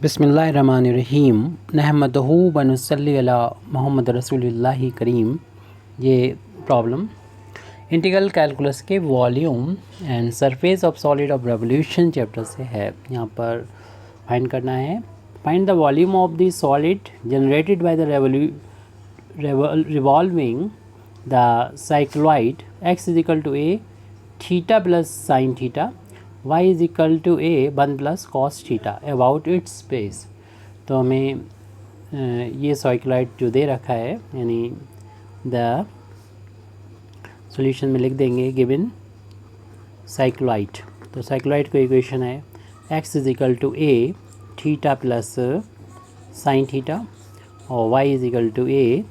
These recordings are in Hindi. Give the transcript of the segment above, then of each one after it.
बिस्मिल्लाहिर्रहमानिर्रहीम नहमदहू व नसल्ली अला मोहम्मद रसूलुल्लाहि करीम। ये प्रॉब्लम इंटीग्रल कैलकुलस के volume and surface of solid of revolution chapter से है। यहाँ पर फाइंड करना है, find the volume of the solid generated by the revolving the cycloid x is equal to a theta plus sine theta, y is equal to a 1 plus cos theta about its space. तो हमें ये साइक्लॉइड जो दे रखा है, यानी द सॉल्यूशन में लिख देंगे गिवन साइक्लॉइड। तो साइक्लॉइड का इक्वेशन है x is equal to a theta plus sine theta और y is equal to a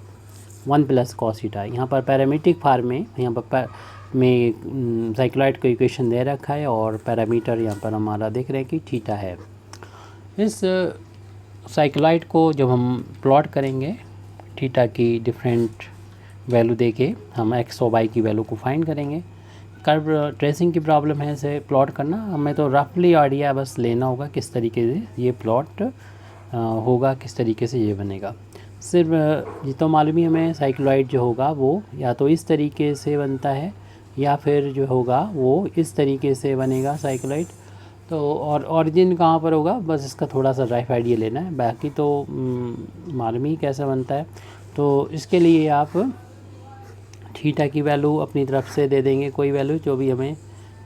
1 plus cos theta. यहाँ पर पैरामीट्रिक फॉर्म में यहाँ पर साइक्लॉइड का इक्वेशन दे रखा है और पैरामीटर यहाँ पर हमारा देख रहे हैं कि थीटा है। इस साइक्लॉइड को जब हम प्लॉट करेंगे थीटा की डिफरेंट वैल्यू देके हम एक्स और वाई की वैल्यू को फाइंड करेंगे। कर्व ट्रेसिंग की प्रॉब्लम है इसे प्लॉट करना, हमें तो रफली आइडिया बस लेना होगा किस तरीके से ये प्लॉट होगा, किस तरीके से ये बनेगा। सिर्फ ये तो मालूम ही हमें साइक्लॉइड जो होगा वो या तो इस तरीके से बनता है या फिर जो होगा वो इस तरीके से बनेगा साइक्लॉइड। तो और ऑरिजिन कहाँ पर होगा बस इसका थोड़ा सा रफ आइडिया लेना है, बाकी तो मालूम ही कैसा बनता है। तो इसके लिए आप थीटा की वैल्यू अपनी तरफ से दे देंगे, कोई वैल्यू जो भी हमें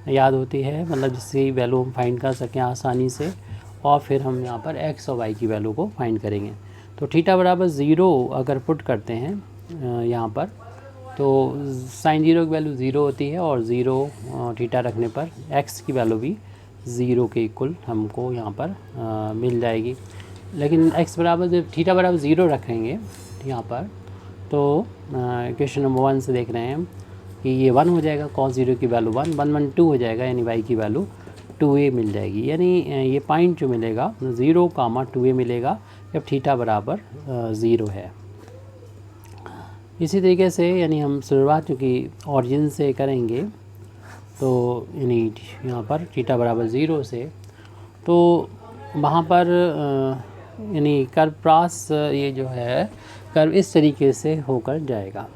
याद होती है, मतलब जिसकी वैल्यू हम फाइंड कर सकें आसानी से, और फिर हम यहाँ पर एक्स और वाई की वैल्यू को फाइंड करेंगे। तो थीटा बराबर 0 अगर पुट करते हैं यहाँ पर तो साइन 0 की वैल्यू 0 होती है और 0 थीटा रखने पर x की वैल्यू भी 0 के इक्वल हमको यहाँ पर मिल जाएगी। लेकिन x बराबर जब थीटा बराबर 0 रखेंगे यहाँ पर तो क्वेश्चन नंबर 1 से देख रहे हैं हम कि ये 1 हो जाएगा, cos 0 की वैल्यू 1 1 1 2 हो जाएगा, यानी y की वैल्यू 2a मिल जाएगी। यानी ये पॉइंट जो मिलेगा 0, 2a मिलेगा जब थीटा बराबर 0 है। इसी तरीके से यानी हम शुरुआत चूँकि ऑरिजिन से करेंगे तो यानी यहाँ पर थीटा बराबर 0 से, तो वहाँ पर यानी कर्व क्रॉस ये जो है कर्व इस तरीके से होकर जाएगा।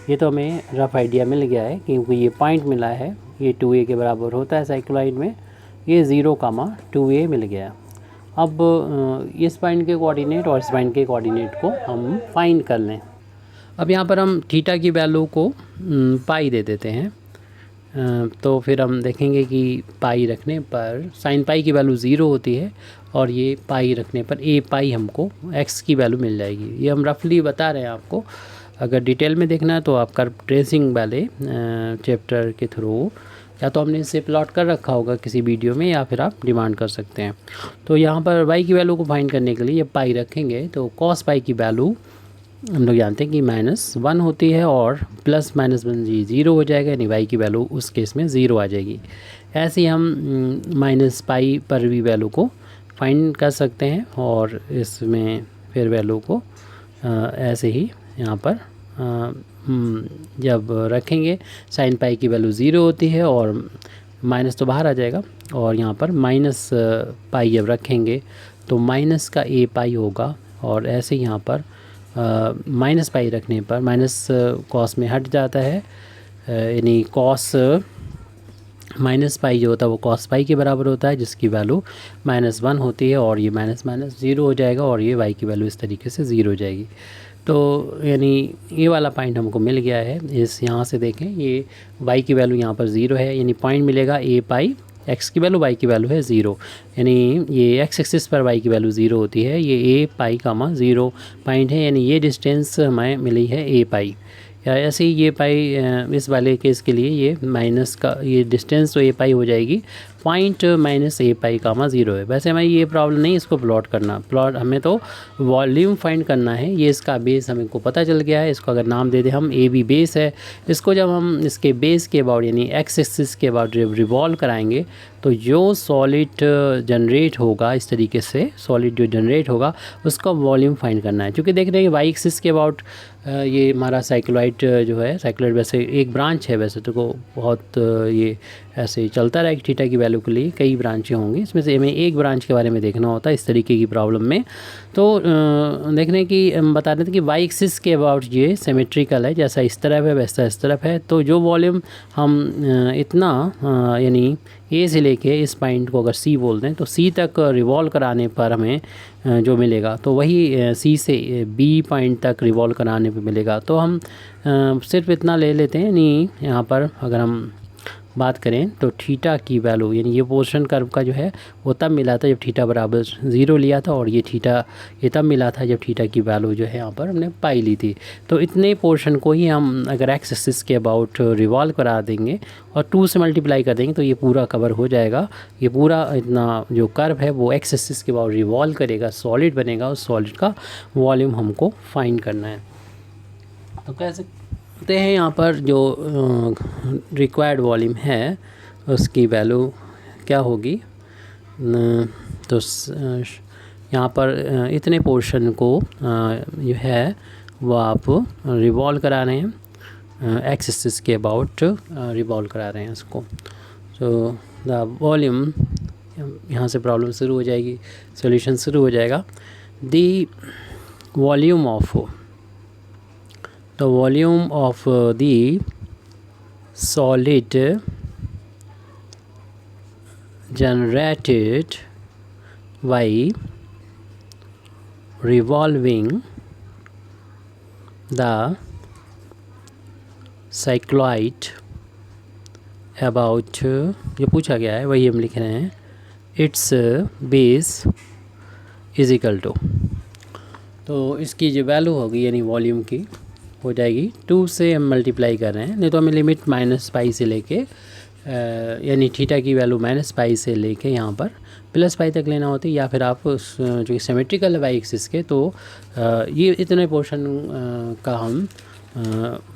ये तो हमें रफ आइडिया मिल गया है क्योंकि ये पॉइंट मिला है, ये 2a के बराबर होता है साइक्लॉइड में, ये 0, 2a मिल गया। अब इस पॉइंट के कोऑर्डिनेट और इस पॉइंट के कोऑर्डिनेट को हम फाइंड कर लें। अब यहाँ पर हम थीटा की वैल्यू को पाई दे देते हैं। तो फिर हम देखेंगे कि पाई रखने पर साइन पाई की वैल्यू 0 होती है और ये पाई रखने पर ए पाई हमको एक्स की वैल्यू मिल जाएगी। ये हम रफली बता रहे हैं आपको, अगर डिटेल में देखना है तो आप कर्व ट्रेसिंग वाले चैप्टर के थ्रू या तो हमने इसे प्लॉट कर रखा होगा किसी वीडियो में या फिर आप डिमांड कर सकते हैं। तो यहाँ पर वाई की वैल्यू को फाइंड करने के लिए ये पाई रखेंगे तो कॉस पाई की वैल्यू हम लोग जानते हैं कि -1 होती है और प्लस -1 0 हो जाएगा, यानी वाई की वैल्यू उस केस में 0 आ जाएगी। ऐसे ही हम माइनस पाई पर भी वैल्यू को फाइंड कर सकते हैं और इसमें फिर वैल्यू को ऐसे ही यहाँ पर जब रखेंगे साइन पाई की वैल्यू 0 होती है और माइनस तो बाहर आ जाएगा, और यहाँ पर माइनस पाई जब रखेंगे तो माइनस का ए पाई होगा, और ऐसे यहाँ पर माइनस पाई रखने पर माइनस कॉस में हट जाता है, यानी कॉस माइनस पाई जो होता है वो कॉस पाई के बराबर होता है, जिसकी वैल्यू -1 होती है और ये माइनस 0 हो जाएगा और ये वाई की वैल्यू इस तरीके से 0 हो जाएगी। तो यानी ये वाला पॉइंट हमको मिल गया है। इस यहाँ से देखें ये y की वैल्यू यहाँ पर 0 है, यानी पॉइंट मिलेगा a पाई, x की वैल्यू y की वैल्यू है 0, यानी ये x एक्सिस पर y की वैल्यू 0 होती है, ये a पाई 0 पॉइंट है, यानी ये डिस्टेंस हमें मिली है a पाई। या ऐसे ही ये पाई इस वाले केस के लिए ये माइनस का ये डिस्टेंस तो a पाई हो जाएगी, पॉइंट माइनस a पाई 0 है। वैसे हमारी ये प्रॉब्लम नहीं इसको प्लॉट करना, प्लॉट हमें तो वॉल्यूम फाइंड करना है। ये इसका बेस हमें को पता चल गया है, इसको अगर नाम दे दें हम ए बी बेस है। इसको जब हम इसके बेस के अबाउट यानी एक्स एक्सिस के अबाउट रिवॉल्व कराएंगे तो जो सॉलिड जनरेट होगा, इस तरीके से सॉलिड जो जनरेट होगा उसका वॉल्यूम फाइंड करना है। क्योंकि देख रहे हैं वाई एक्सिस के अबाउट ये हमारा साइक्लॉइड जो है, साइक्लॉइड वैसे एक ब्रांच है वैसे तो को बहुत ये ऐसे ही चलता रहेगा। थीटा की वैल्यू के लिए कई ब्रांचें होंगी, इसमें से हमें एक ब्रांच के बारे में देखना होता है इस तरीके की प्रॉब्लम में। तो देखने की हम बता रहे थे कि वाई एक्सिस के अबाउट ये सिमेट्रिकल है, जैसा इस तरफ है वैसा इस तरफ है। तो जो वॉल्यूम हम इतना यानी ए से लेके इस पॉइंट को अगर सी बोल दें तो सी तक रिवॉल्व कराने पर हमें जो मिलेगा तो वही सी से बी पॉइंट तक रिवॉल्व कराने पे मिलेगा। तो हम सिर्फ इतना ले लेते हैं, यानी यहाँ पर अगर हम बात करें तो थीटा की वैल्यू, यानी ये पोर्शन कर्व का जो है वो तब मिला था जब थीटा बराबर 0 लिया था, और ये तब मिला था जब थीटा की वैल्यू जो है यहाँ पर हमने पाई ली थी। तो इतने पोर्शन को ही हम अगर एक्स एक्सिस के अबाउट रिवॉल्व करा देंगे और 2 से मल्टीप्लाई कर देंगे तो ये पूरा कवर हो जाएगा। ये पूरा इतना जो कर्व है वो एक्स एक्सिस के अबाउट रिवॉल्व करेगा, सॉलिड बनेगा, उस सॉलिड का वॉल्यूम हमको फाइंड करना है। तो कैसे करते हैं, यहाँ पर जो रिक्वायर्ड वॉल्यूम है उसकी वैल्यू क्या होगी, तो यहाँ पर इतने पोर्शन को जो है वो आप रिवॉल्व करा रहे हैं, एक्स एक्सिस के अबाउट रिवॉल्व करा रहे हैं इसको। तो द वॉल्यूम, यहाँ से प्रॉब्लम शुरू हो जाएगी, सॉल्यूशन शुरू हो जाएगा। The volume of the solid generated by revolving the cycloid about, जो पूछा गया है वही हम लिख रहे हैं, its base is equal to, तो इसकी जो वैल्यू होगी यानी वॉल्यूम की हो जाएगी 2 से हम मल्टीप्लाई कर रहे हैं, नहीं तो हमें लिमिट -π से लेके यानी थीटा की वैल्यू -π से लेके यहाँ पर +π तक लेना होती है, या फिर आप उस जो सिमेट्रिकल है वाई एक्सिस के, तो ये इतने पोर्शन का हम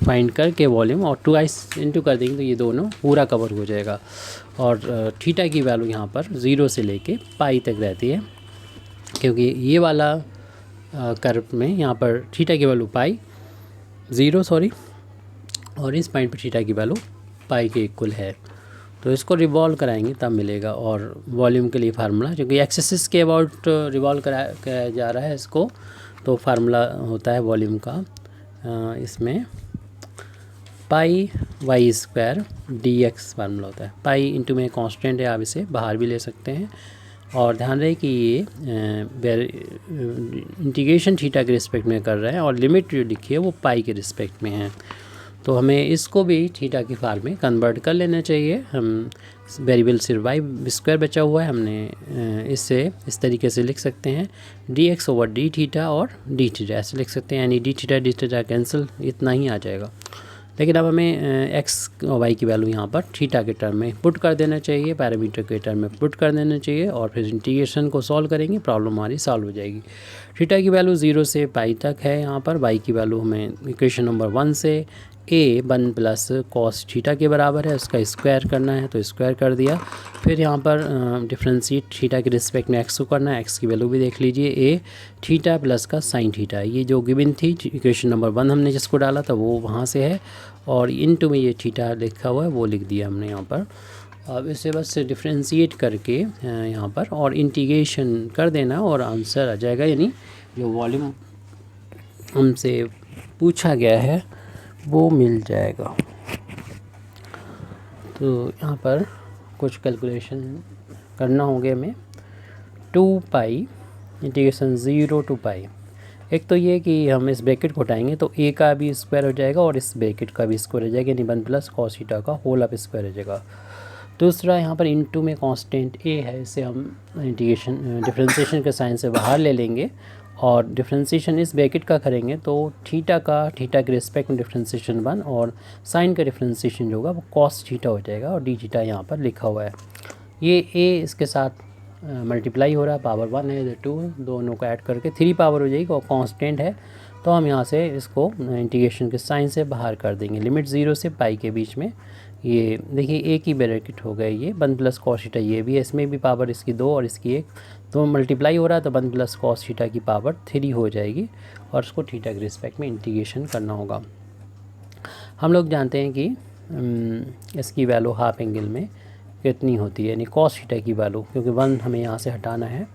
फाइंड करके वॉल्यूम और 2i इंटू कर देंगे तो ये दोनों पूरा कवर हो जाएगा। और थीटा की वैल्यू यहाँ पर 0 से लेके π तक रहती है, क्योंकि ये वाला कर्व में यहाँ पर थीटा की वैल्यू और इस पॉइंट पर थीटा की वैल्यू π के इक्वल है। तो इसको रिवॉल्व कराएंगे तब मिलेगा। और वॉल्यूम के लिए फार्मूला, क्योंकि एक्स एक्सिस के अबाउट रिवॉल्व कराया जा रहा है इसको, तो फार्मूला होता है वॉल्यूम का इसमें πy² dx फार्मूला होता है। पाई इंटू में कांस्टेंट है, आप इसे बाहर भी ले सकते हैं। और ध्यान रहे कि ये इंटीग्रेशन थीटा के रिस्पेक्ट में कर रहे हैं और लिमिट जो लिखी है वो पाई के रिस्पेक्ट में है। तो हमें इसको भी थीटा की फॉर्म में कन्वर्ट कर लेना चाहिए। हम वेरिएबल सिर्फ y² बचा हुआ है, हमने इससे इस तरीके से लिख सकते हैं dx/d थीटा और d थीटा ऐसे लिख सकते हैं, यानी d थीटा कैंसिल, इतना ही आ जाएगा। लेकिन अब हमें x और y की वैल्यू यहाँ पर थीटा के टर्म में पुट कर देना चाहिए, पैरामीटर के टर्म में पुट कर देना चाहिए, और फिर इंटीग्रेशन को सॉल्व करेंगे, प्रॉब्लम हमारी सॉल्व हो जाएगी। थीटा की वैल्यू 0 से π तक है यहाँ पर, y की वैल्यू हमें इक्वेशन नंबर 1 से a1 प्लस कॉस थीटा के बराबर है, उसका स्क्वायर करना है तो स्क्वायर कर दिया। फिर यहाँ पर डिफ्रेंशिएट थीटा के रिस्पेक्ट में x को करना है, x की वैल्यू भी देख लीजिए, a थीटा प्लस का साइन थीटा, ये जो गिवन थी इक्वेशन नंबर 1 हमने जिसको डाला था वो वहाँ से है, और इनटू में ये थीटा लिखा हुआ है वो लिख दिया हमने यहाँ पर। अब इसे बस डिफ्रेंशिएट करके यहाँ पर और इंटीग्रेशन कर देना और आंसर आ जाएगा, यानी जो वॉल्यूम हमसे पूछा गया है वो मिल जाएगा। तो यहाँ पर कुछ कैलकुलेशन करना होंगे हमें। 2π इंटीग्रेशन 0 to π, एक तो ये कि हम इस ब्रैकेट को हटाएंगे तो a का भी स्क्वायर हो जाएगा और इस ब्रैकेट का भी स्क्वायर हो जाएगा, यानी 1 प्लस कॉस थीटा का होल ऑफ स्क्वायर हो जाएगा। दूसरा यहाँ पर इनटू में कांस्टेंट a है, इसे हम इंटीग्रेशन डिफरेंशिएशन के साइन से बाहर ले लेंगे और डिफरेंशिएशन इस ब्रैकेट का करेंगे तो थीटा के रिस्पेक्ट में डिफरेंशिएशन 1 और साइन का डिफरेंशिएशन जो होगा वो कॉस थीटा हो जाएगा, और डी थीटा यहाँ पर लिखा हुआ है। ये a इसके साथ मल्टीप्लाई हो रहा है, पावर 1 है, 2, दोनों को ऐड करके 3 पावर हो जाएगी, और कांस्टेंट है तो हम यहाँ से इसको इंटीग्रेशन के साइन से बाहर कर देंगे। लिमिट 0 से π के बीच में, ये देखिए a की ब्रैकेट हो गई ये 1 प्लस कॉस थीटा, ये भी है, इसमें भी पावर इसकी 2 और इसकी 1, तो मल्टीप्लाई हो रहा है तो 1 प्लस कॉस थीटा की पावर 3 हो जाएगी, और उसको थीटा के रिस्पेक्ट में इंटीग्रेशन करना होगा। हम लोग जानते हैं कि इसकी वैल्यू हाफ एंगल में कितनी होती है, यानी कॉस थीटा की वैल्यू, क्योंकि 1 हमें यहाँ से हटाना है।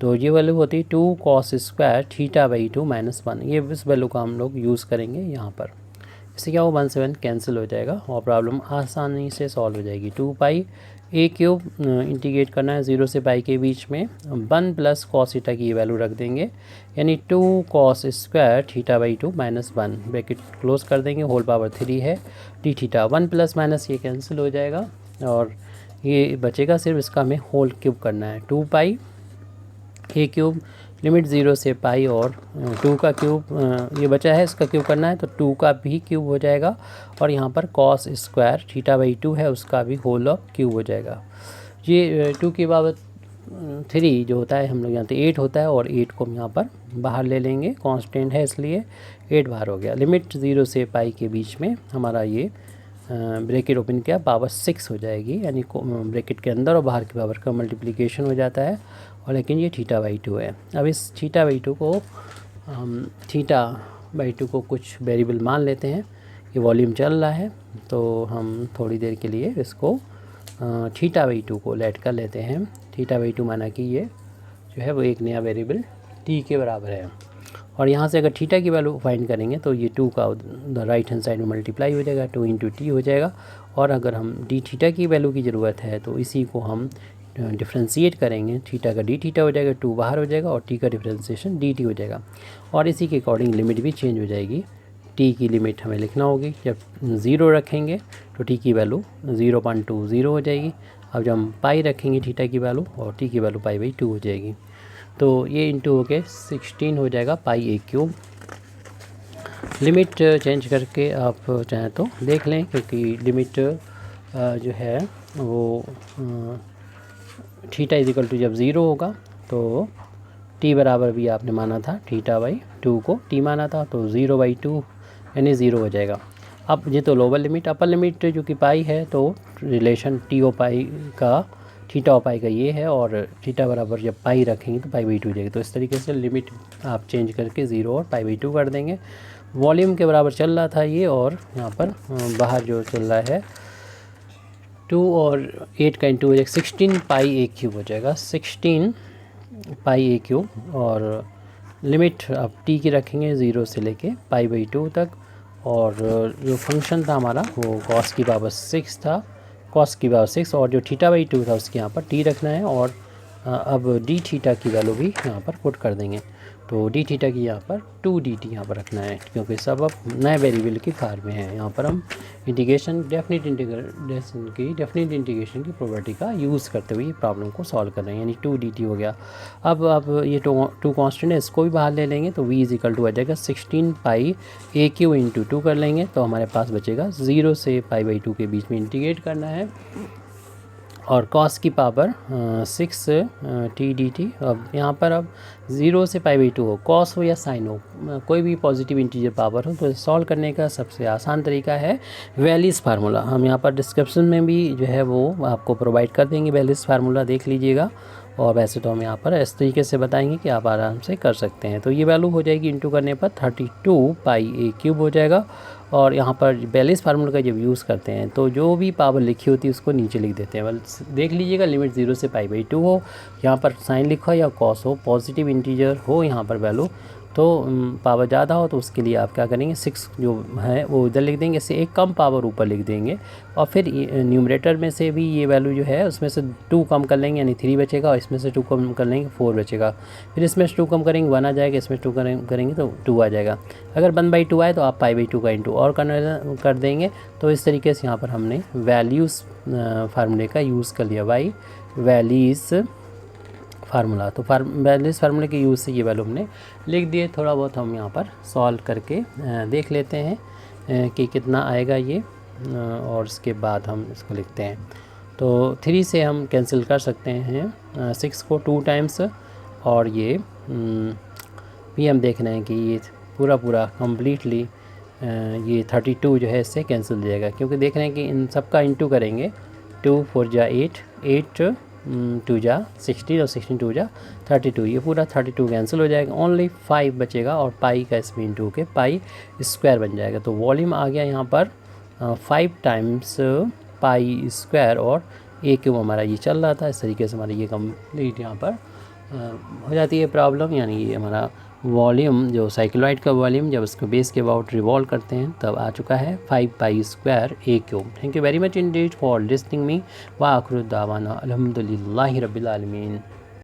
तो ये वैल्यू होती है 2 cos square theta by 2 minus 1। ये इस वैल्यू का हम लोग यूज़ करेंगे यहाँ पर। इससे क्या हो, 1 से 1 कैंसिल हो जाएगा और प्रॉब्लम आसानी से सॉल्व हो जाएगी। 2 पाई ए क्यूब इंटीग्रेट करना है 0 से पाई के बीच में, 1 प्लस कॉस थीटा की वैल्यू रख देंगे, यानी 2 cos square theta by 2 minus 1, bracket close कर देंगे, होल पावर 3 है, डी थीटा 1 प्लस माइनस ये कैंसिल हो जाएगा और ये बचेगा सिर्फ इसका हमें होल क्यूब करना है। 2 पाई ए क्यूब लिमिट 0 से पाई और 2 का क्यूब ये बचा है, इसका क्यूब करना है तो 2 का भी क्यूब हो जाएगा और यहाँ पर कॉस स्क्वायर थीटा बाई 2 है उसका भी होल ऑफ क्यूब हो जाएगा। ये 2 की बाबत 3 जो होता है हम लोग जानते हैं 8 होता है और 8 को हम यहाँ पर बाहर ले लेंगे, कांस्टेंट है इसलिए 8 बाहर हो गया। लिमिट 0 से पाई के बीच में हमारा ये ब्रैकेट ओपन किया, पावर 6 हो जाएगी, यानी ब्रैकेट के अंदर और बाहर की पावर का मल्टीप्लिकेशन हो जाता है, और लेकिन ये थीटा बाई 2 है। अब इस थीटा बाई 2 को हम थीटा बाई 2 को कुछ वेरिएबल मान लेते हैं। ये वॉल्यूम चल रहा है तो हम थोड़ी देर के लिए इसको थीटा बाई 2 को लेट कर लेते हैं। थीटा बाई 2 माना कि ये जो है वो एक नया वेरिएबल टी के बराबर है, और यहाँ से अगर थीटा की वैल्यू फाइंड करेंगे तो ये 2 का राइट हैंड साइड में मल्टीप्लाई हो जाएगा, 2 इंटू टी हो जाएगा, और अगर हम डी थीटा की वैल्यू की ज़रूरत है तो इसी को हम डिफ्रेंशिएट करेंगे, थीटा का डी थीटा हो जाएगा, 2 बाहर हो जाएगा और टी का डिफ्रेंशिएशन डी टी हो जाएगा, और इसी के अकॉर्डिंग लिमिट भी चेंज हो जाएगी। टी की लिमिट हमें लिखना होगी, जब 0 रखेंगे तो टी की वैल्यू 0.20 हो जाएगी। अब जब हम पाई रखेंगे थीटा की वैल्यू और टी की वैल्यू पाई बाई 2 हो जाएगी, तो ये इंटू हो के 16 हो जाएगा पाई ए क्यूब। लिमिट चेंज करके आप चाहें तो देख लें, क्योंकि लिमिट जो है वो थीटा इजिकल टू जब 0 होगा तो टी बराबर भी आपने माना था, थीटा बाई 2 को टी माना था, तो 0 बाई 2 यानी 0 हो जाएगा। अब ये तो लोअर लिमिट, अपर लिमिट जो कि पाई है तो रिलेशन टी ओ पाई का थीटा ओ पाई का ये है, और थीटा बराबर जब पाई रखेंगे तो पाई बाई 2 हो जाएगी। तो इस तरीके से लिमिट आप चेंज करके 0 और पाई बाई 2 कर देंगे। वॉल्यूम के बराबर चल रहा था ये, और यहाँ पर बाहर जो चल रहा है 2 और 8 का इंटू हो जाएगा, 16 पाई ए क्यूब हो जाएगा, 16 पाई ए क्यूब, और लिमिट आप टी की रखेंगे 0 से लेके पाई बाई 2 तक, और जो फंक्शन था हमारा वो कॉस की पावर 6 था, कॉस की पावर 6, और जो थीटा बाई 2 था उसके यहाँ पर टी रखना है, और अब डी थीटा की वैल्यू भी यहाँ पर पुट कर देंगे। तो डी थीटा की यहाँ पर 2 डी टी यहाँ पर रखना है, क्योंकि सब अब नए वेरिएबल की कार में है। यहाँ पर हम इंटीग्रेशन डेफिनेट इंटीग्रेशन की प्रॉपर्टी का यूज़ करते हुए ये प्रॉब्लम को सॉल्व कर रहे हैं, यानी 2 डी टी हो गया। अब ये टू कांस्टेंट है, इसको भी बाहर ले लेंगे तो v इजिकल टू आ जाएगा 16 पाई ए क्यू इंटू 2 कर लेंगे, तो हमारे पास बचेगा 0 से पाई बाई 2 के बीच में इंटीग्रेट करना है, और कॉस की पावर 6 टी डी टी। अब यहाँ पर अब 0 से पाई बाई 2 हो, कॉस हो या साइन हो, कोई भी पॉजिटिव इंटीजर पावर हो, तो सॉल्व करने का सबसे आसान तरीका है वेलिस फार्मूला। हम यहाँ पर डिस्क्रिप्शन में भी जो है वो आपको प्रोवाइड कर देंगे, वेलिस फार्मूला देख लीजिएगा, और वैसे तो हम यहाँ पर इस तरीके से बताएंगे कि आप आराम से कर सकते हैं। तो ये वैल्यू हो जाएगी इंटू करने पर 32 पाई ए क्यूब हो जाएगा, और यहाँ पर बेलिस फार्मूला का जब यूज़ करते हैं तो जो भी पावर लिखी होती है उसको नीचे लिख देते हैं। बस देख लीजिएगा, लिमिट 0 से पाई बाई 2 हो, यहाँ पर साइन लिखा हो या कॉस हो, पॉजिटिव इंटीजर हो यहाँ पर वैल्यू, तो पावर ज़्यादा हो तो उसके लिए आप क्या करेंगे, 6 जो है वो इधर लिख देंगे, इससे एक कम पावर ऊपर लिख देंगे, और फिर न्यूमरेटर में से भी ये वैल्यू जो है उसमें से 2 कम कर लेंगे, यानी 3 बचेगा, और इसमें से 2 कम कर लेंगे 4 बचेगा, फिर इसमें से 2 कम करेंगे 1 आ जाएगा, इसमें 2 करेंगे तो 2 आ जाएगा। अगर 1/2 आए तो आप पाई बाई 2 का इंटू और कर देंगे। तो इस तरीके से यहाँ पर हमने वैल्यूज़ फार्मूले का यूज़ कर लिया, बाई वैलीज़ फार्मूला। तो वैलिस फार्मूले के यूज़ से ये वैल्यू हमने लिख दिए। थोड़ा बहुत हम यहाँ पर सॉल्व करके देख लेते हैं कि कितना आएगा ये, और उसके बाद हम इसको लिखते हैं। तो 3 से हम कैंसिल कर सकते हैं 6 को 2 टाइम्स, और ये भी हम देख रहे हैं कि ये पूरा कम्प्लीटली ये 32 जो है इससे कैंसिल हो जाएगा, क्योंकि देख रहे हैं कि इन सब का इंटू करेंगे, 2 4 जा 8, 8 2 जा 16 और 16 2 जा 32, ये पूरा 32 कैंसिल हो जाएगा, ओनली 5 बचेगा, और पाई का इसमें इंटू के पाई स्क्वायर बन जाएगा। तो वॉल्यूम आ गया यहाँ पर 5 टाइम्स पाई स्क्वायर, और ए क्यूब हमारा ये चल रहा था। इस तरीके से हमारा ये कंप्लीट यहाँ पर हो जाती है प्रॉब्लम, यानी ये हमारा वॉल्यूम जो साइक्लॉइड का वॉल्यूम जब उसको बेस के अबाउट रिवॉल्व करते हैं तब आ चुका है 5π² a cube. Thank you very much indeed for listening me. व आखिर दावाना अल्हम्दुलिल्लाहि रब्बिल आलमीन।